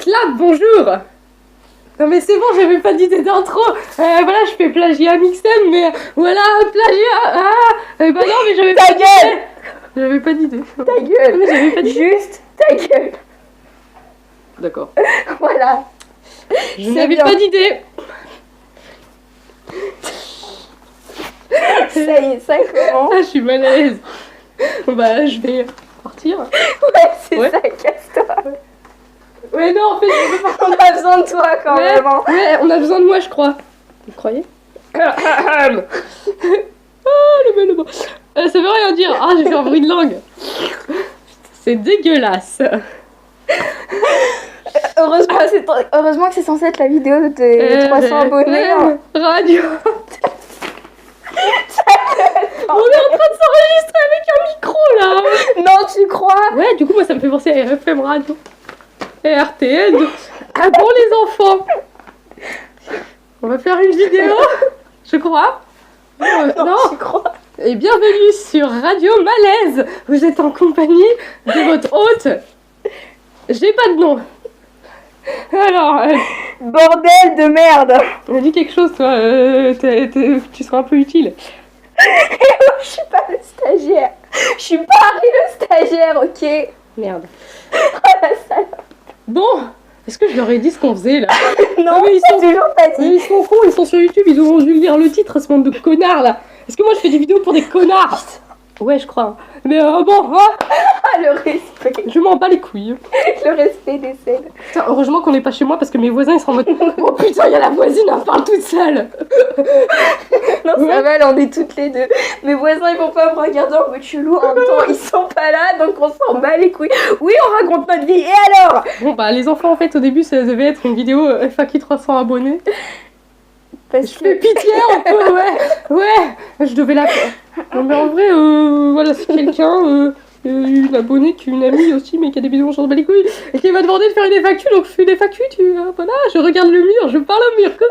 là, bonjour. Non mais c'est bon, j'avais pas d'idée d'intro. Voilà, je fais plagiat Mixem, mais voilà, plagiat. Bah non, mais j'avais ta gueule. J'avais pas d'idée. Ta gueule. Mais j'avais pas d'idée. Juste ta gueule. D'accord. Voilà. Je n'avais pas d'idée. Ça y est, ça commence. Je suis mal à l'aise. Bah, je vais partir. Ouais, c'est ça, casse-toi. Ouais, non, en fait, je veux pas. On a besoin de toi quand même. Hein. Ouais, on a besoin de moi, je crois. Vous croyez? Ah, le bon. Ça veut rien dire. Ah, j'ai fait un bruit de langue. C'est dégueulasse. Heureusement que c'est censé être la vidéo de 300 abonnés. Hein. Radio. On est en train de s'enregistrer avec un micro là. Non, tu crois? Ouais, du coup, moi ça me fait penser à RFM Radio. Et RTL. Ah bon, les enfants. On va faire une vidéo, je crois. Non, tu crois? Et bienvenue sur Radio Malaise. Vous êtes en compagnie de votre hôte. J'ai pas de nom. Alors, bordel de merde. on a dit quelque chose, toi. Tu seras un peu utile. Je suis pas le stagiaire. Je suis pas Harry le stagiaire, ok? Merde. Oh la salope. Bon, est-ce que je leur ai dit ce qu'on faisait là? Non, mais ils sont toujours pas dit. Ils sont cons, ils sont sur YouTube, ils auront dû lire le titre, ce bande de connards là. Est-ce que moi je fais des vidéos pour des connards? Ouais, je crois. Mais bon, Ah, le respect. je m'en bats les couilles. Le respect des scènes. Putain, heureusement qu'on n'est pas chez moi parce que mes voisins ils seront en mode oh putain, il y a la voisine, elle parle toute seule. Non, ça va, là, on est toutes les deux. Mes voisins, ils vont pas me regarder en mode chelou. En même temps, ils sont pas là, donc on s'en bat les couilles. Oui, on raconte notre vie, et alors? Bon, bah, les enfants, en fait, au début, ça devait être une vidéo FAQ 300 abonnés. Parce Je fais pitié un peu, ouais, je devais la faire. Non, mais en vrai, voilà, c'est quelqu'un, une abonnée, une amie aussi, mais qui a des vidéos, on s'en bat les couilles, et qui m'a demandé de faire une FAQ, donc je fais une FAQ, voilà, je regarde le mur, je parle au mur, coucou.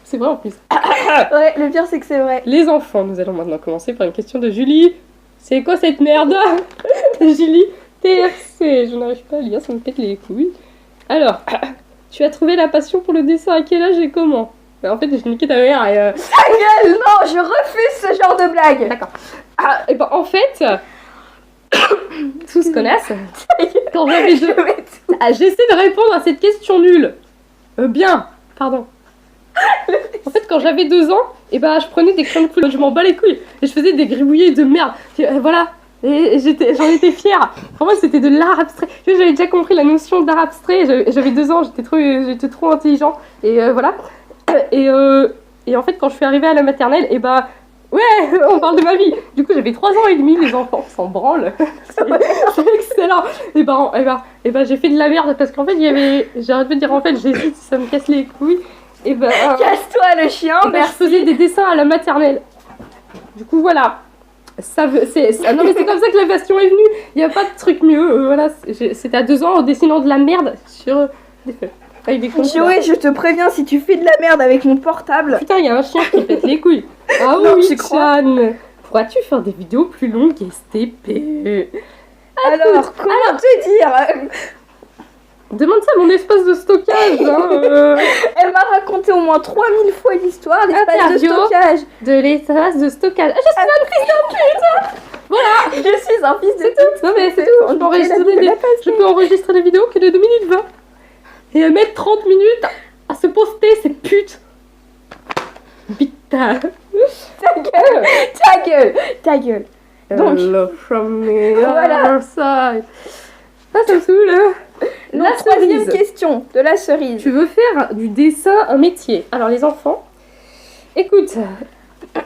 C'est vrai en plus. Ouais, le pire, c'est que c'est vrai. Les enfants, nous allons maintenant commencer par une question de Julie. C'est quoi cette merde? Julie, TRC, je n'arrive pas à lire, ça me pète les couilles. Alors, tu as trouvé la passion pour le dessin à quel âge et comment? En fait, j'ai niqué ta mère et Ta gueule, non, je refuse ce genre de blague. D'accord. Et ben en fait, tous se connaissent. Quand j'avais deux... j'essaie de répondre à cette question nulle. Bien, pardon. En fait, quand j'avais 2 ans, et ben je prenais des crayons de couleur, je m'en bats les couilles. Et je faisais des gribouillis de merde. Voilà. Et j'en étais fière. Pour moi, c'était de l'art abstrait. Tu vois, j'avais déjà compris la notion d'art abstrait. J'avais 2 ans, j'étais trop intelligent. Et voilà. Et en fait, quand je suis arrivée à la maternelle, et bah, ouais, on parle de ma vie. Du coup, j'avais 3 ans et demi, les enfants s'en branlent. C'est excellent. Et ben, j'ai fait de la merde parce qu'en fait, j'arrête de dire en fait, j'hésite, ça me casse les couilles. Et ben, casse-toi le chien, merci. Je faisais des dessins à la maternelle. Du coup, voilà. Non, mais c'est comme ça que la passion est venue. Il n'y a pas de truc mieux. Voilà, c'était à 2 ans en dessinant de la merde sur des feuilles. Joey, je te préviens, si tu fais de la merde avec mon portable... Putain, il y a un chien qui pète les couilles. Ah non, oui, Chan. Pourras-tu faire des vidéos plus longues STP? Alors, comment te dire? Demande ça à mon espace de stockage. Hein, Elle m'a raconté au moins 3000 fois l'histoire, l'espace de stockage. De l'espace de stockage. Je suis un fils de pute. Voilà. Je suis un fils de pute. Non mais c'est tout. Je peux enregistrer des vidéos que de 2 minutes 20. Et à mettre 30 minutes à se poster, c'est pute. Putain. Ta gueule. Donc, hello from the voilà. other side. Ça me saoule. La troisième question de la cerise. Tu veux faire du dessin un métier? Alors les enfants, écoute,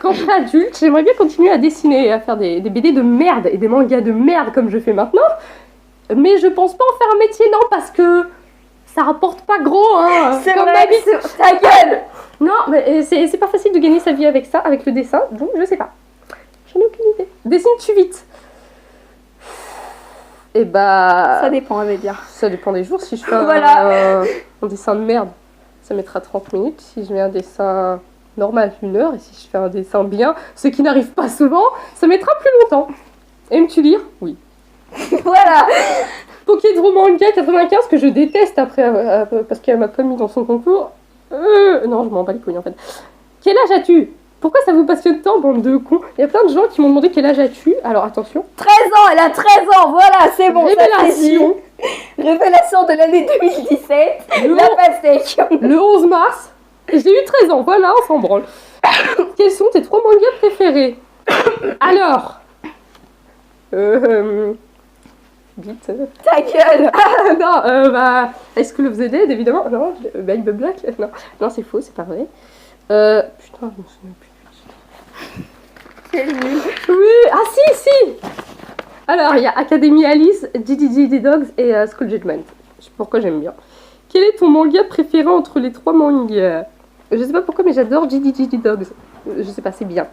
quand je serai adulte, j'aimerais bien continuer à dessiner et à faire des BD de merde et des mangas de merde comme je fais maintenant. Mais je pense pas en faire un métier, non, parce que ça rapporte pas gros, hein. C'est comme vrai, ta gueule. Non, mais c'est pas facile de gagner sa vie avec ça, avec le dessin, donc je sais pas. J'en ai aucune idée. Dessines-tu vite? Et bah... Ça dépend, à vrai dire. Ça dépend des jours. Si je fais un dessin de merde, ça mettra 30 minutes. Si je mets un dessin normal, 1 heure. Et si je fais un dessin bien, ce qui n'arrive pas souvent, ça mettra plus longtemps. Aimes-tu lire? Oui. Voilà. Pokédro Manga 95 que je déteste après parce qu'elle m'a pas mis dans son concours. Non, je m'en bats les couilles en fait. Quel âge as-tu? Pourquoi ça vous passionne tant, bande de cons? Il y a plein de gens qui m'ont demandé quel âge as-tu. Alors attention. 13 ans, elle a 13 ans, voilà, c'est bon. Révélation. Révélation de l'année 2017. Le, La pastèque. le 11 mars. J'ai eu 13 ans, voilà, on s'en branle. Quels sont tes 3 mangas préférés? Alors. Vite. Ta gueule. Non, bah. Est-ce que le faisait Dead, évidemment? Non, Babe Black? Non, non c'est faux, c'est pas vrai. Putain, je me souviens plus. C'est nul. Oui, ah si. Alors, il y a Academy Alice, GDGD Dogs et School Judgment. Je sais pas pourquoi j'aime bien. Quel est ton manga préféré entre les 3 mangas? Je sais pas pourquoi, mais j'adore GDGD Dogs. Je sais pas, c'est bien.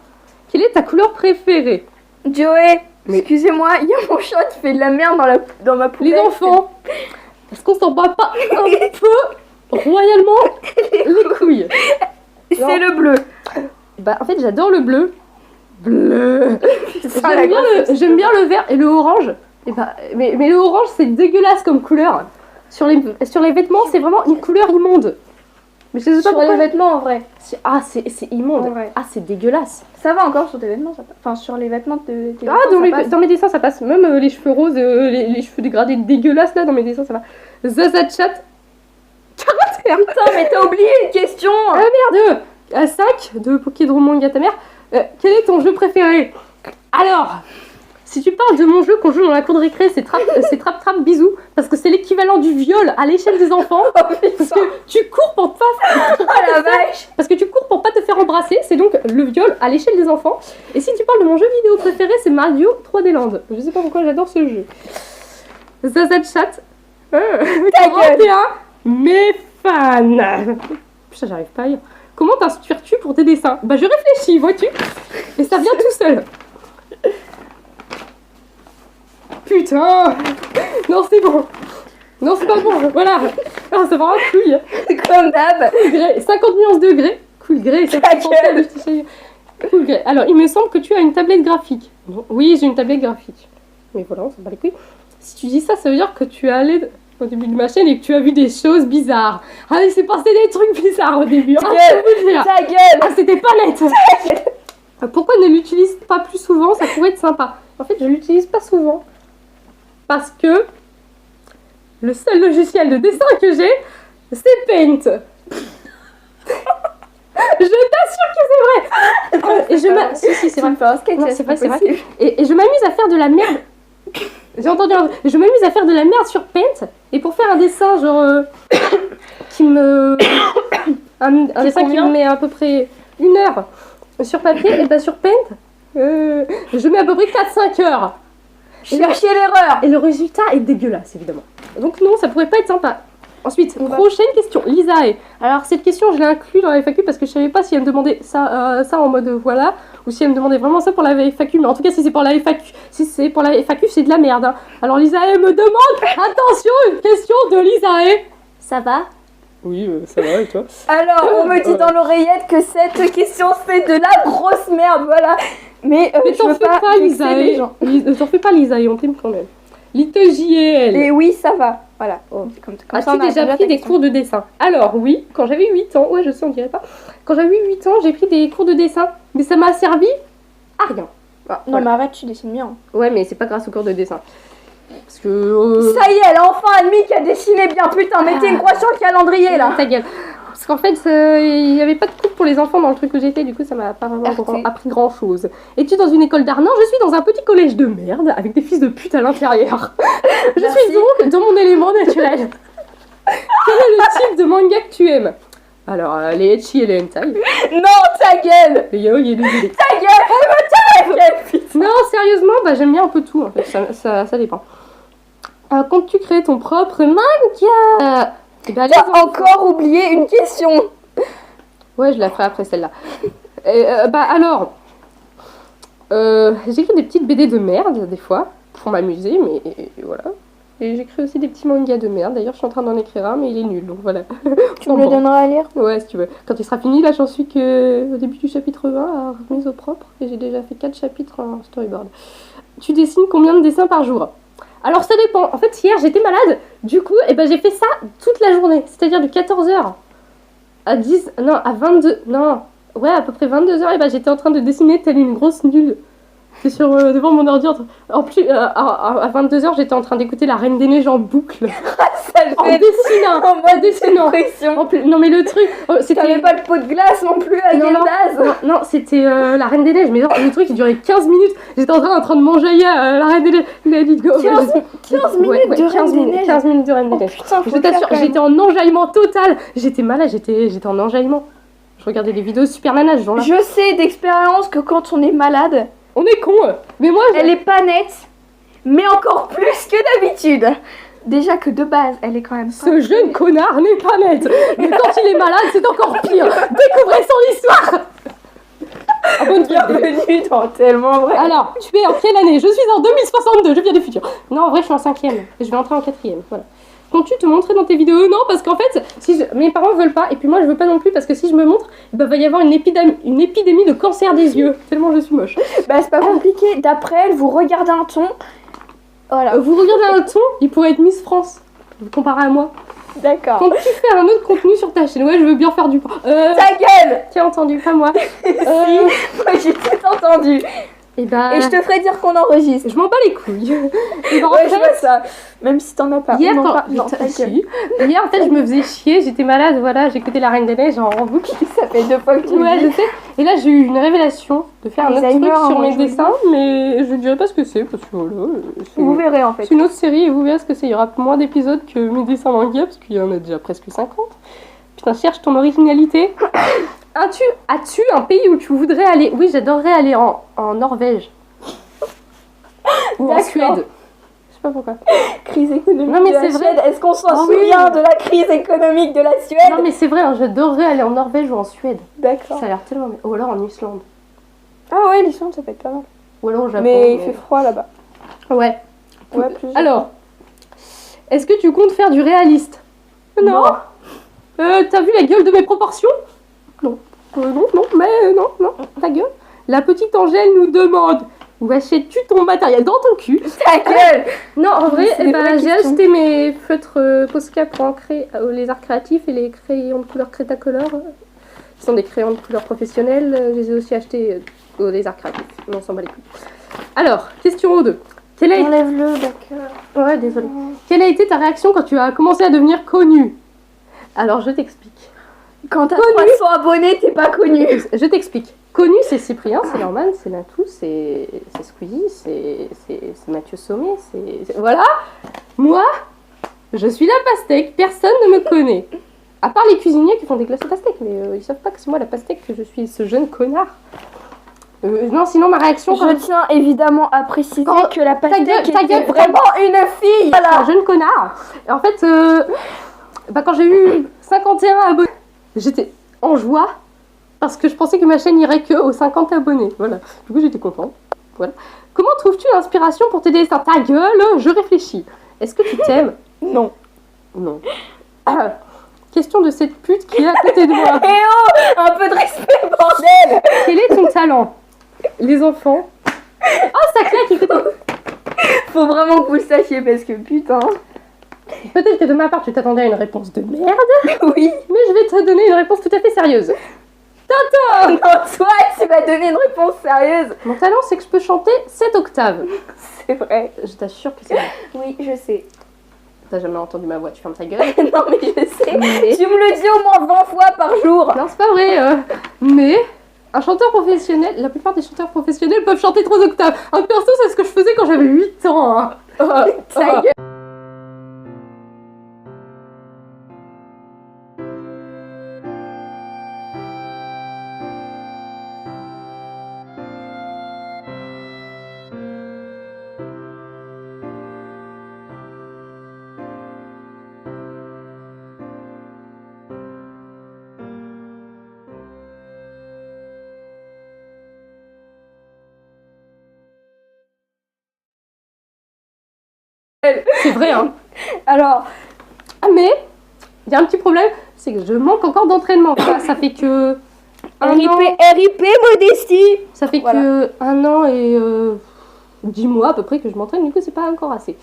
Quelle est ta couleur préférée? Joey, excusez-moi, il y a mon chat qui fait de la merde dans ma poubelle. Les enfants, est-ce qu'on s'en bat pas un peu royalement les couilles? C'est le bleu. Bah, en fait, j'adore le bleu. Ça, J'aime bien le vert et le orange. Et bah, mais le orange, c'est dégueulasse comme couleur. Sur les vêtements, c'est vraiment une couleur immonde. Mais je sais pas sur pourquoi. les vêtements en vrai. Ah, c'est immonde. Ouais. Ah, c'est dégueulasse. Ça va encore sur tes vêtements, ça passe. Enfin, sur les vêtements de tes Ah, vêtements, dans mes dessins, ça passe. Même les cheveux roses, les cheveux dégradés dégueulasses, là, dans mes dessins, ça va. Zaza Chat. 41. Putain, mais t'as oublié une question. Ah merde. 5 de Pokédro Manga ta mère. Quel est ton jeu préféré? Alors, si tu parles de mon jeu qu'on joue dans la cour de récré, c'est Trap Bisou, parce que c'est l'équivalent du viol à l'échelle des enfants. Parce que tu cours pour pas la vache. Parce que tu cours pour pas te faire embrasser, c'est donc le viol à l'échelle des enfants. Et si tu parles de mon jeu vidéo préféré, c'est Mario 3D Land. Je sais pas pourquoi j'adore ce jeu. Zaza Chat. Ta gueule. Mes fans. Putain, j'arrive pas à lire. Comment t'inspires-tu pour tes dessins? Bah je réfléchis, vois-tu? Et ça vient tout seul. Putain. Non, c'est bon. Non, c'est pas bon, voilà. Non, c'est vraiment couille. Comme d'hab. Grey, 50 nuances de grey. Cool grey, ça fait penser cool grey. Alors, il me semble que tu as une tablette graphique. Oui, j'ai une tablette graphique. Mais voilà, on s'en bat les couilles. Si tu dis ça, ça veut dire que tu es allé au début de ma chaîne et que tu as vu des choses bizarres. Ah, il s'est passé des trucs bizarres au début. Ta gueule. Ah, c'était pas net. Pourquoi ne l'utilise pas plus souvent? Ça pourrait être sympa. En fait, je l'utilise pas souvent. Parce que le seul logiciel de dessin que j'ai, c'est Paint. Je t'assure que c'est vrai. Et si, c'est vrai. Non, c'est vrai, c'est vrai. Et je m'amuse à faire de la merde. J'ai entendu je m'amuse à faire de la merde sur Paint. Et pour faire un dessin, genre. qui me. un dessin qui me met à peu près 1 heure sur papier, et bah sur Paint, je mets à peu près 4-5 heures. Cherchez l'erreur. Et le résultat est dégueulasse, évidemment. Donc non, ça pourrait pas être sympa. Ensuite, prochaine question, Lisae. Alors cette question, je l'ai inclus dans la FAQ parce que je savais pas si elle me demandait ça en mode voilà, ou si elle me demandait vraiment ça pour la FAQ. Mais en tout cas, si c'est pour la FAQ, c'est de la merde. Hein. Alors Lisae me demande, attention, une question de Lisae. Ça va? Oui, ça va, et toi? Alors, on me dit dans l'oreillette que cette question, c'est de la grosse merde, voilà. Mais t'en fais pas, Lisae. T'en fais pas, Lisae, on t'aime quand même. Little JL. Et oui, ça va. Voilà. Oh. As-tu déjà pris des cours de dessin? Alors, oui, quand j'avais 8 ans, ouais, je sais, on dirait pas. Quand j'avais 8 ans, j'ai pris des cours de dessin. Mais ça m'a servi à rien. Ah, non, mais arrête, tu dessines bien. Ouais, mais c'est pas grâce aux cours de dessin. Parce que. Ça y est, elle a enfin admis qu'elle dessinait bien. Putain, mettez une croix sur le calendrier là. Ta gueule. Parce qu'en fait, il n'y avait pas de cours pour les enfants dans le truc que j'étais, du coup ça m'a pas vraiment appris grand chose. Es-tu dans une école d'art? Non, je suis dans un petit collège de merde avec des fils de pute à l'intérieur. Je suis donc dans mon élément naturel. Quel est le type de manga que tu aimes? Alors, les ecchi et les hentai. Non, ta gueule. Les yaoi et les yuri. Ta gueule. Non, sérieusement, bah j'aime bien un peu tout en fait, ça dépend. Comptes-tu créer ton propre manga? T'as encore oublié une question. Ouais, je la ferai après celle-là. Bah alors, j'écris des petites BD de merde des fois pour m'amuser, mais voilà. Et j'écris aussi des petits mangas de merde. D'ailleurs, je suis en train d'en écrire un, mais il est nul, donc voilà. Tu me le donneras à lire? Ouais, si tu veux. Quand il sera fini, là, j'en suis au début du chapitre 20 à remise au propre, et j'ai déjà fait 4 chapitres en storyboard. Tu dessines combien de dessins par jour? Alors ça dépend. En fait, hier j'étais malade. Du coup, j'ai fait ça toute la journée. C'est-à-dire de 14h à 10... Non, à 22... Non. Ouais, à peu près 22h, j'étais en train de dessiner telle une grosse nulle. C'est devant mon ordinateur. En plus, à 22h, j'étais en train d'écouter La Reine des Neiges en boucle. Ça le En fait dessinant. en mode dépression. Non, mais le truc, c'était... T'avais pas le pot de glace non plus à Gueldaz. Non, c'était La Reine des Neiges. Mais non, le truc, il durait 15 minutes. J'étais en train de manger La Reine des Neiges. Let it go. 15 minutes de Reine des Neiges. 15 minutes de Reine des Neiges. Putain, Je t'assure, j'étais en enjaillement total. J'étais malade, j'étais en enjaillement. Je regardais des vidéos Super Nana ce jour-là. Je sais d'expérience que quand on est malade, on est con. Mais moi, elle est pas nette, mais encore plus que d'habitude. Déjà que de base, elle est quand même pas... Ce jeune connard n'est pas net. Mais quand il est malade, c'est encore pire. Découvrez son histoire. Bienvenue dans Tellement Vrai. Alors, tu es en quelle année? Je suis en 2062, je viens du futur. Non, en vrai, je suis en 5e. Et je vais entrer en 4e. Voilà. Comptes-tu te montrer dans tes vidéos? Non, parce qu'en fait, mes parents veulent pas, et puis moi je veux pas non plus, parce que si je me montre, il va y avoir une épidémie de cancer des yeux, tellement je suis moche. Bah c'est pas compliqué, d'après elle, vous regardez un ton, voilà. Vous regardez un ton, il pourrait être Miss France, comparé à moi. D'accord. Comptes-tu faire un autre contenu sur ta chaîne? Ouais, je veux bien faire du... Ta gueule! Qui a entendu? Pas moi. Si, moi j'ai tout entendu. Et je te ferai dire qu'on enregistre. Je m'en bats les couilles. Ouais, je vois ça. Même si t'en as pas. Hier, Hier, en fait, je me faisais chier, j'étais malade, voilà, j'écoutais La Reine des Neiges en boucle. Ça fait 2 fois que tu je sais. Et là, j'ai eu une révélation de faire un autre truc sur mes dessins, mais je ne dirai pas ce que c'est, parce que voilà. Vous verrez en fait. C'est une autre série et vous verrez ce que c'est. Il y aura moins d'épisodes que mes dessins manga, parce qu'il y en a déjà presque 50. Putain, cherche ton originalité. As-tu un pays où tu voudrais aller? Oui, j'adorerais aller en Norvège. Ou en Suède. Je sais pas pourquoi. Crise économique non, mais de la c'est vrai. Suède. Est-ce qu'on s'en souvient de la crise économique de la Suède? Non, mais c'est vrai, hein, j'adorerais aller en Norvège ou en Suède. D'accord. Ça a l'air tellement bien. Ou alors en Islande. Ah ouais, l'Islande, ça peut être pas mal. Ou alors au Japon. Mais il fait froid là-bas. Ouais. Plus alors, est-ce que tu comptes faire du réaliste? Non. T'as vu la gueule de mes proportions? Non. Non, ta gueule. La petite Angèle nous demande: où achètes-tu ton matériel? Dans ton cul. Ta gueule. Non, en vrai, j'ai acheté mes feutres Posca pour ancrer les arts créatifs et les crayons de couleur Cretacolor, qui sont des crayons de couleur professionnels. Je les ai aussi achetés les arts créatifs. Mais on s'en bat les couilles. Alors, question 2. Enlève-le, d'accord. Ouais, désolée. Quelle a été ta réaction quand tu as commencé à devenir connue? Alors, je t'explique. Quand t'as 300 abonnés, t'es pas connu. Je t'explique. Connu, c'est Cyprien, c'est Norman, c'est Natou, c'est Squeezie, c'est Mathieu Sommet, voilà. Moi, je suis la pastèque, personne ne me connaît. À part les cuisiniers qui font des glaces aux pastèques, mais ils savent pas que c'est moi la pastèque, que je suis ce jeune connard. Non, sinon ma réaction... Je tiens évidemment à préciser que la pastèque est vraiment une fille. Voilà. Un jeune connard. Et en fait, quand j'ai eu 51 abonnés, j'étais en joie parce que je pensais que ma chaîne irait que aux 50 abonnés. Voilà. Du coup, j'étais contente. Voilà. Comment trouves-tu l'inspiration pour tes dessins? Ta gueule, je réfléchis. Est-ce que tu t'aimes? Non. Non. Question de cette pute qui est à côté de moi. Eh oh, un peu de respect, bordel. Quel est ton talent? Les enfants. Oh, ça claque, écoutez. Faut vraiment que vous le sachiez parce que putain. Peut-être que de ma part, tu t'attendais à une réponse de merde. Oui. Mais je vais te donner une réponse tout à fait sérieuse. Tintin! Non, toi, tu vas donner une réponse sérieuse. Mon talent, c'est que je peux chanter 7 octaves. C'est vrai. Je t'assure que c'est vrai. Oui, je sais. T'as jamais entendu ma voix, tu fermes ta gueule. Non, mais je sais. Mais... Tu me le dis au moins 20 fois par jour. Non, c'est pas vrai. Mais un chanteur professionnel, la plupart des chanteurs professionnels peuvent chanter 3 octaves. Un perso, c'est ce que je faisais quand j'avais 8 ans. Hein. Ta gueule. C'est vrai, hein. Alors, mais il y a un petit problème, c'est que je manque encore d'entraînement. Ça fait que RIP modestie. Ça fait que 1 an et 10 mois à peu près que je m'entraîne, du coup c'est pas encore assez.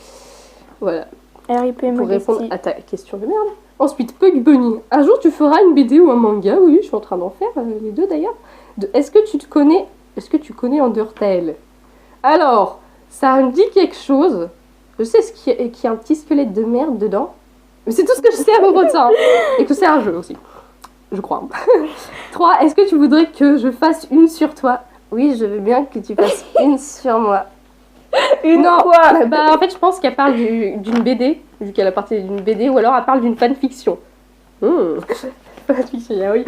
Voilà. RIP Pour Modesty. répondre à ta question de merde. Ensuite, Pug Bunny. Un jour, tu feras une BD ou un manga. Oui, je suis en train d'en faire, les deux d'ailleurs. Est-ce que tu connais Undertale? Alors, ça me dit quelque chose. Je sais qu'il y a un petit squelette de merde dedans. Mais c'est tout ce que je sais à propos de ça. Hein. Et que c'est un jeu aussi. Je crois. 3. Est-ce que tu voudrais que je fasse une sur toi? Oui, je veux bien que tu fasses une sur moi. Non, quoi? Bah, en fait, je pense qu'elle parle d'une BD, vu qu'elle a parlé d'une BD, ou alors elle parle d'une fanfiction. Fanfiction, oui.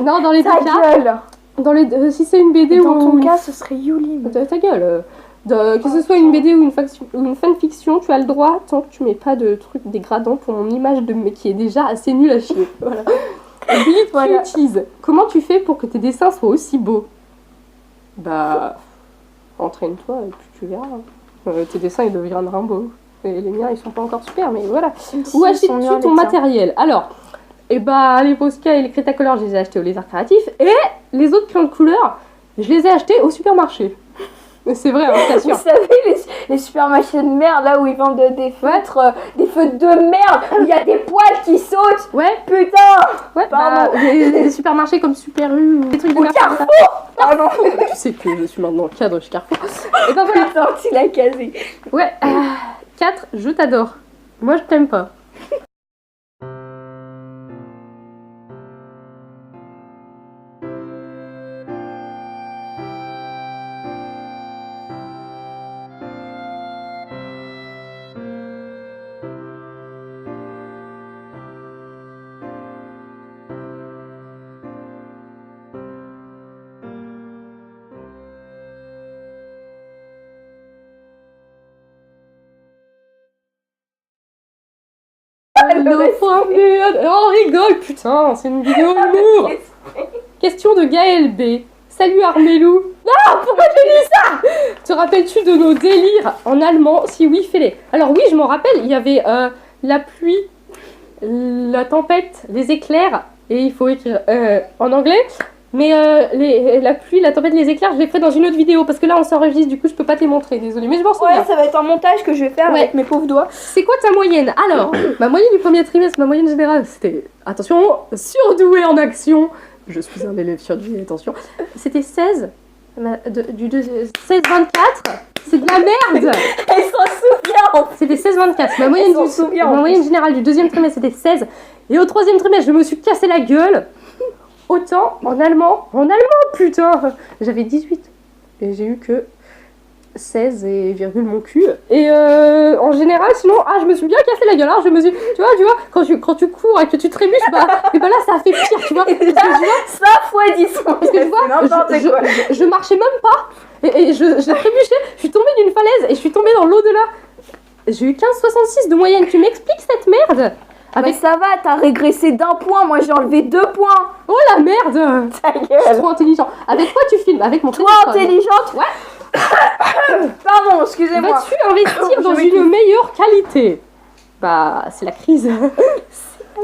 Non, dans les deux cas, si c'est une BD dans ou ton cas, ce serait Yuli. ta gueule. Que ce soit une BD ou une fanfiction, tu as le droit, tant que tu mets pas de trucs dégradants pour mon image de mec qui est déjà assez nulle à chier. Voilà. Billy Cheese. Comment tu fais pour que tes dessins soient aussi beaux? Bah, entraîne-toi et puis tu verras. Tes dessins ils deviendront beaux. Et les miens ils sont pas encore super, mais voilà. Où achètes-tu ton matériel? Alors, et bah les Posca et les Cretacolor, je les ai achetés au Lézard Créatif. Et les autres crayons de couleur, je les ai achetés au supermarché. C'est vrai, hein, je t'assure. Vous savez, les supermarchés de merde, là où ils vendent des feutres, des feutres de merde, où il y a des poils qui sautent. Ouais. Putain. Ouais, pardon. Les supermarchés comme Super U, des trucs de merde. Carrefour. Pardon. Tu sais que je suis maintenant cadre chez Carrefour. Et ben voilà. Putain, tu l'as casé. Ouais. 4, je t'adore. Moi, je t'aime pas. On rigole, putain, c'est une vidéo humour. Question de Gaël B. Salut Armelou. Non, pourquoi tu dis ça? Te rappelles-tu de nos délires en allemand? Si oui, fais-les. Alors oui, je m'en rappelle, il y avait la pluie, la tempête, les éclairs, et il faut écrire en anglais. Mais la pluie, la tempête, les éclairs, je les ferai dans une autre vidéo parce que là on s'enregistre, du coup je peux pas te les montrer, désolée. Mais je m'en souviens. Ouais, ça va être un montage que je vais faire avec mes pauvres doigts. C'est quoi ta moyenne? Alors, ma moyenne du premier trimestre, ma moyenne générale, c'était, attention, surdoué en action. Je suis un élève surdoué, attention. C'était 16, 16-24. C'est de la merde. Elle s'en souvient. C'était 16-24. Ma moyenne générale du deuxième trimestre, c'était 16. Et au troisième trimestre, je me suis cassé la gueule. Autant en allemand, putain, j'avais 18 et j'ai eu que 16 et virgule mon cul. Et en général, sinon, je me suis bien cassé la gueule. Alors je me suis, tu vois, quand tu cours et que tu trébuches, et bah là ça a fait pire, tu vois. Ça fois 10. Parce que tu vois, je marchais même pas et je trébuchais. Je suis tombée d'une falaise et je suis tombée dans l'au-delà. J'ai eu 15,66 de moyenne. Tu m'expliques cette merde? Mais ça va, t'as régressé d'un point, moi j'ai enlevé 2 points. Oh la merde. Ta gueule. Je suis trop intelligent. Avec quoi tu filmes? Avec mon téléphone. Toi intelligente? Ouais. Pardon, excusez-moi. Vas-tu investir dans une meilleure qualité? Bah, c'est la crise.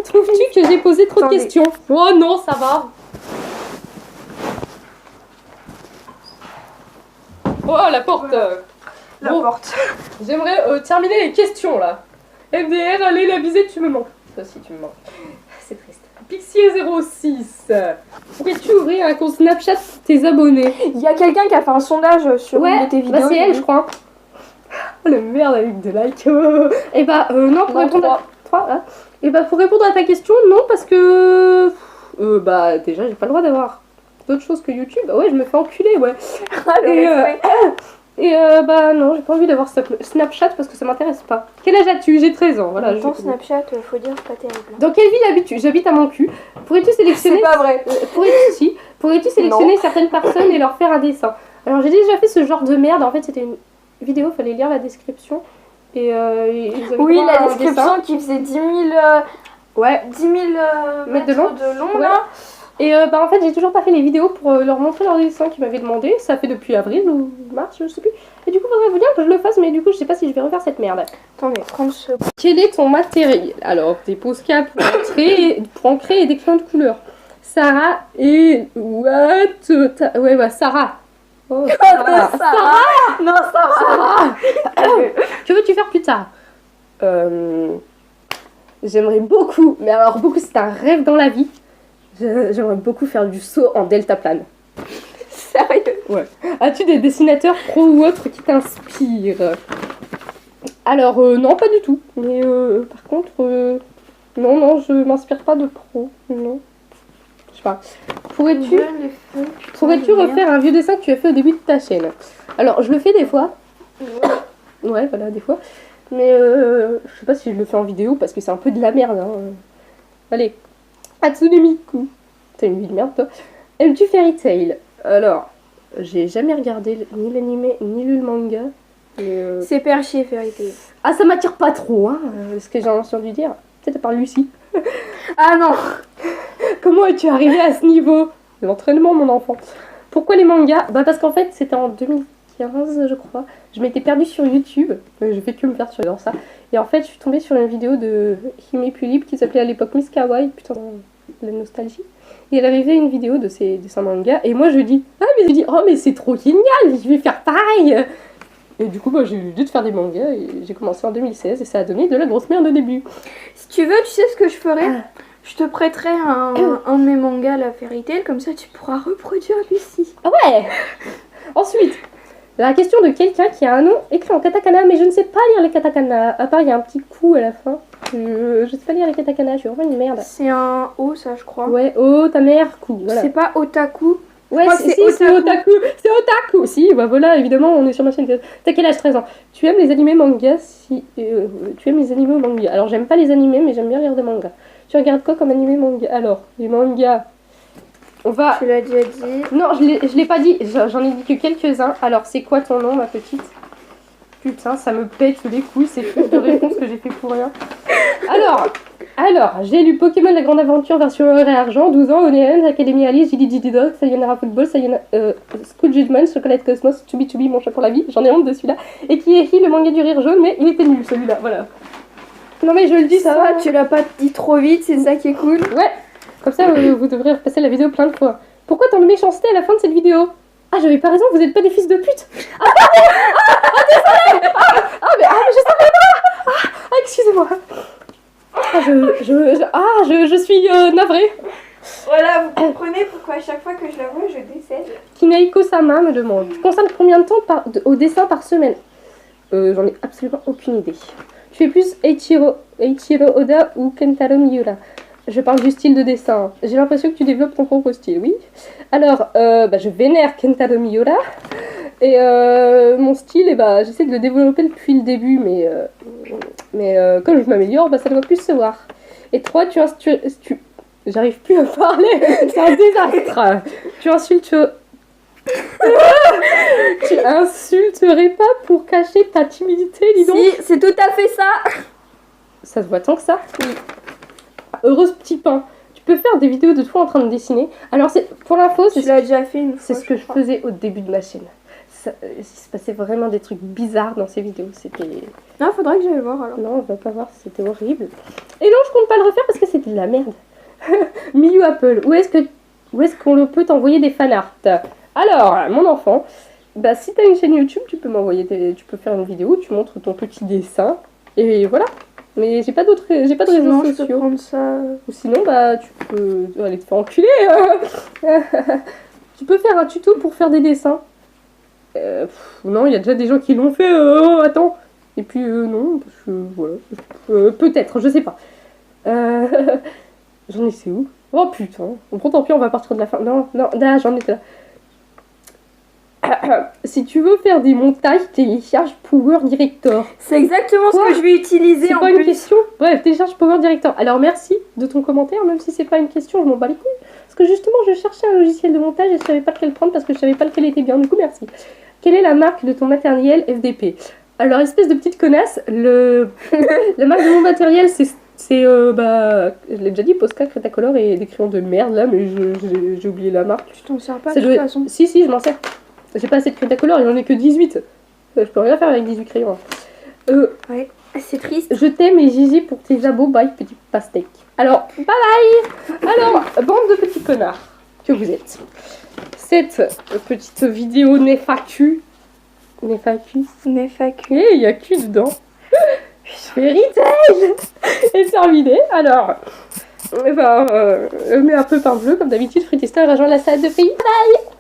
Trouves-tu que j'ai posé trop de questions? Oh non, ça va. Oh, la porte. La porte. J'aimerais terminer les questions là. MDR, allez la visée, tu me manques. Toi aussi, tu me manques. C'est triste. Pixie06. Pourrais-tu ouvrir un compte Snapchat pour tes abonnés? Il y a quelqu'un qui a fait un sondage sur une de tes vidéos. Bah c'est elle, je crois. Oh la merde avec des likes. Et bah non, pour répondre 3. Et bah pour répondre à ta question, non, parce que bah déjà j'ai pas le droit d'avoir d'autres choses que YouTube. Bah ouais, je me fais enculer, ouais. Bah non, j'ai pas envie d'avoir Snapchat parce que ça m'intéresse pas. Quel âge as-tu? J'ai 13 ans, voilà. Snapchat, faut dire, c'est pas terrible. Dans quelle ville habites-tu? J'habite à mon cul. Pourrais-tu sélectionner... C'est pas vrai. Pourrais-tu sélectionner certaines personnes et leur faire un dessin? Alors j'ai déjà fait ce genre de merde, en fait c'était une vidéo, fallait lire la description. Et oui, la description qui faisait 10 000... ouais. 10 000 mètres de long ouais. là. Et bah en fait j'ai toujours pas fait les vidéos pour leur montrer leur dessin qu'ils m'avaient demandé. Ça fait depuis avril ou mars, je sais plus. Et du coup faudrait vous dire que je le fasse, mais du coup je sais pas si je vais refaire cette merde. Attendez, 30 secondes. Quel est ton matériel? Alors des Posca pour en créer des crayons de couleur. Sarah et... What? Ouais bah Sarah. Oh, Sarah. Non, Sarah. Que veux-tu faire plus tard? J'aimerais beaucoup, mais alors beaucoup, c'est un rêve dans la vie. J'aimerais beaucoup faire du saut en deltaplane. Sérieux? Ouais. As-tu des dessinateurs pro ou autres qui t'inspirent? Alors, non, pas du tout. Mais par contre, non, je m'inspire pas de pro. Non. Je sais pas. Pourrais-tu refaire un vieux dessin que tu as fait au début de ta chaîne? Alors, je le fais des fois. Ouais, voilà, des fois. Mais je sais pas si je le fais en vidéo parce que c'est un peu de la merde. Hein. Allez. Hatsune Miku. T'as une vie de merde, toi. Aimes-tu Fairy Tail? Alors, j'ai jamais regardé ni l'anime ni lu le manga. Mais, C'est perché, Fairy Tail. Ah, ça m'attire pas trop, hein, ce que j'ai entendu dire. Peut-être par Lucie. Ah non! Comment es-tu arrivé à ce niveau? L'entraînement, mon enfant. Pourquoi les mangas? Bah parce qu'en fait, c'était en 2015, je crois. Je m'étais perdue sur YouTube. Je fais que me faire sur ça. Et en fait, je suis tombée sur une vidéo de Hime Pulip qui s'appelait à l'époque Miss Kawaii. Putain, la nostalgie. Et elle avait fait une vidéo de ses mangas. Et moi, je dis, oh, mais c'est trop génial, je vais faire pareil. Et du coup, bah, j'ai eu l'idée de faire des mangas. Et j'ai commencé en 2016. Et ça a donné de la grosse merde au début. Si tu veux, tu sais ce que je ferais? Je te prêterai un de mes mangas, la Fairy Tail, comme ça tu pourras reproduire Lucie. Ah ouais. Ensuite, la question de quelqu'un qui a un nom écrit en katakana, mais je ne sais pas lire les katakana. À part, il y a un petit coup à la fin. Je sais pas lire les katakana, je suis vraiment une merde. C'est un O, ça, je crois. Ouais, oh, ta mère, coup. Voilà. C'est pas otaku. Ouais, c'est otaku. C'est otaku. Si, bah voilà, évidemment, on est sur ma chaîne. T'as quel âge? 13 ans. Tu aimes les animés mangas? Tu aimes les animés mangas? Alors, j'aime pas les animés, mais j'aime bien lire des mangas. Tu regardes quoi comme animé manga? Alors, les mangas. On va. Tu l'as déjà dit. Non, je l'ai pas dit. J'en ai dit que quelques-uns. Alors, c'est quoi ton nom, ma petite? Putain, ça me pète les couilles, ces trucs de réponse que j'ai fait pour rien. Alors, j'ai lu Pokémon La Grande Aventure version or et argent, 12 ans, Oneon, Academy Alice, Didi Dog, Sayonara Football, School Judgment, Chocolate Cosmos, Chubby, mon chat pour la vie, j'en ai honte de celui-là. Et Kieri, le manga du rire jaune, mais il était nul celui-là, voilà. Non mais je le dis, ça va, tu l'as pas dit trop vite, c'est ça qui est cool. Ouais, comme ça vous devrez repasser la vidéo plein de fois. Pourquoi tant de méchanceté à la fin de cette vidéo? Ah, j'avais pas raison, vous êtes pas des fils de pute. Ah, désolé. Mais je savais pas. Excusez-moi. Je suis navrée. Voilà, vous comprenez pourquoi à chaque fois que je la vois, je décède. Kineiko-sama me demande, tu consacres combien de temps au dessin par semaine? J'en ai absolument aucune idée. Tu fais plus Eiichiro Oda ou Kentaro Miura? Je parle du style de dessin. J'ai l'impression que tu développes ton propre style, oui. Alors, je vénère Kentaro Miura. Et mon style, j'essaie de le développer depuis le début, mais comme je m'améliore, ça doit plus se voir. Et 3, j'arrive plus à parler, c'est un désastre. Tu insulterais pas pour cacher ta timidité, dis donc? Si, c'est tout à fait ça. Ça se voit tant que ça? Oui. Heureuse petit pain. Tu peux faire des vidéos de toi en train de dessiner. Alors, pour l'info, tu l'as déjà fait une fois. C'est ce que je faisais au début de ma chaîne. Il se passait vraiment des trucs bizarres dans ces vidéos. C'était... Non, faudrait que j'aille voir alors. Non, on va pas voir, c'était horrible. Et non, je compte pas le refaire parce que c'était de la merde. Miyu Apple, où est-ce qu'on peut t'envoyer des fanarts? Alors, mon enfant, si t'as une chaîne YouTube, tu peux tu peux faire une vidéo, tu montres ton petit dessin, et voilà. Mais j'ai pas de réseaux sociaux. Je peux prendre ça. Ou sinon, tu peux aller te faire enculer. Tu peux faire un tuto pour faire des dessins. Non, il y a déjà des gens qui l'ont fait. Attends. Et puis non, parce que voilà. Peut-être, je sais pas. J'en ai c'est où? Oh putain. Bon, tant pis, on va partir de la fin. Non, là, j'en étais là. Si tu veux faire des montages, télécharge Power Director. C'est exactement ce que je vais utiliser en plus. C'est pas une question? Bref, télécharge Power Director. Alors merci de ton commentaire, même si c'est pas une question, je m'en bats les couilles. Parce que justement, je cherchais un logiciel de montage et je savais pas lequel prendre parce que je savais pas lequel était bien. Du coup, merci. Quelle est la marque de ton matériel FDP? Alors, espèce de petite connasse, la marque de mon matériel, c'est je l'ai déjà dit, Posca, Cretacolor et des crayons de merde là, mais j'ai oublié la marque. Tu t'en sers pas de toute façon? Si, je m'en sers. J'ai pas assez de Cretacolor, il en est que 18. Je peux rien faire avec 18 crayons. Ouais, c'est triste. Je t'aime et Gigi pour tes abos, bye petit pastèque. Alors, bye bye. Alors, bande de petits connards que vous êtes. Cette petite vidéo Nefactu. Nefactu. Il y a cul dedans. Fairy Tail est terminé. Alors, on met un peu pain bleu, comme d'habitude, Fruitistel rejoint la salle de Fairy Tail.